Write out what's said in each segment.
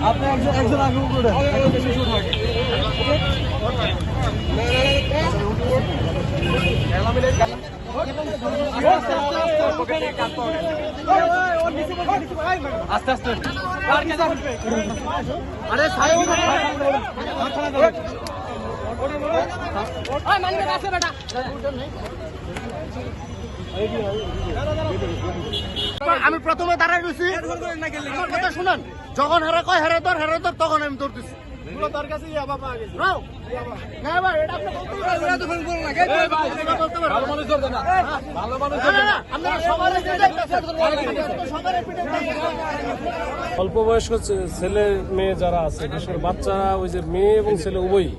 আপনি একজন আগে উঠে আস্তে আস্তে আরে আমি প্রথমে দাঁড়াই গেছি, আমার কথা শুনেন, যখন হেরে কয় হেরে ধর তখন আমি দৌড়তেছি। অল্প বয়স্ক ছেলে মেয়ে যারা আছে, বিশেষ করে বাচ্চারা, ওই যে মেয়ে এবং ছেলে উভয়ই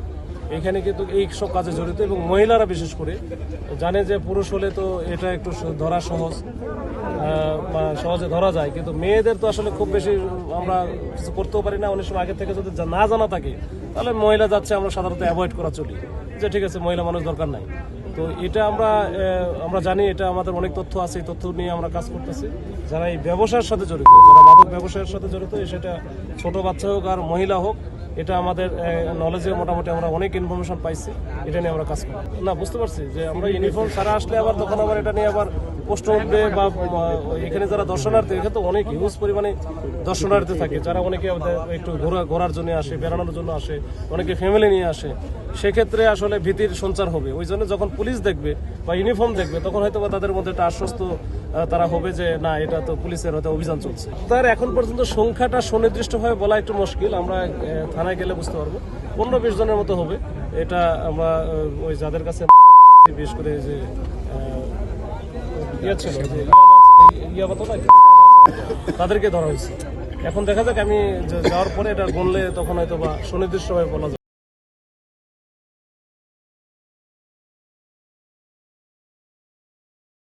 এখানে কিন্তু এই সব কাজে জড়িত, এবং মহিলারা বিশেষ করে জানে যে পুরুষ হলে তো এটা একটু ধরা সহজ বা সহজে ধরা যায়, কিন্তু মেয়েদের তো আসলে খুব বেশি আমরা কিছু করতেও পারি না। অনেক সময় আগে থেকে যদি না জানা থাকে তাহলে মহিলা যাচ্ছে আমরা সাধারণত অ্যাভয়েড করা চলি, যে ঠিক আছে মহিলা মানুষ দরকার নাই। তো এটা আমরা জানি, এটা আমাদের অনেক তথ্য আছে, এই তথ্য নিয়ে আমরা কাজ করতেছি। যারা এই ব্যবসার সাথে জড়িত, যারা মাদক ব্যবসায়ের সাথে জড়িত, সেটা ছোট বাচ্চা হোক আর মহিলা হোক, এটা আমাদের নলেজে মোটামুটি আমরা অনেক ইনফরমেশন পাইছি, এটা নিয়ে আমরা কাজ করি। না, বুঝতে পারছি যে আমরা ইউনিফর্ম ছাড়া আসলে আবার তখন আবার এটা নিয়ে আবার প্রশ্ন উঠবে, বা এখানে যারা দর্শনার্থী, এখানে তো অনেক হিউজ পরিমাণে দর্শনার্থী থাকে, যারা অনেকে একটু ঘোরার জন্য আসে, বেড়ানোর জন্য আসে, অনেকে ফ্যামিলি নিয়ে আসে। সেক্ষেত্রে আসলে ভীতির সঞ্চার হবে। ওই জন্য যখন পুলিশ দেখবে বা ইউনিফর্ম দেখবে, তখন হয়তো তাদের মধ্যে একটা আশ্বস্ত তারা হবে যে না, এটা তো পুলিশের হয়তো অভিযান চলছে। তার এখন পর্যন্ত সংখ্যাটা সুনির্দিষ্টভাবে বলা একটু মুশকিল, আমরা থানায় গেলে বুঝতে পারবো। 15-20 জনের মতো হবে। এটা আমরা ওই যাদের কাছে বিশেষ করে যে ছিল যে ইয়াবা তো না, তাদেরকে ধরা হয়েছে। এখন দেখা যাক, আমি যাওয়ার পরে এটা গুনলে তখন হয়তো বা সুনির্দিষ্টভাবে বলা যাবে।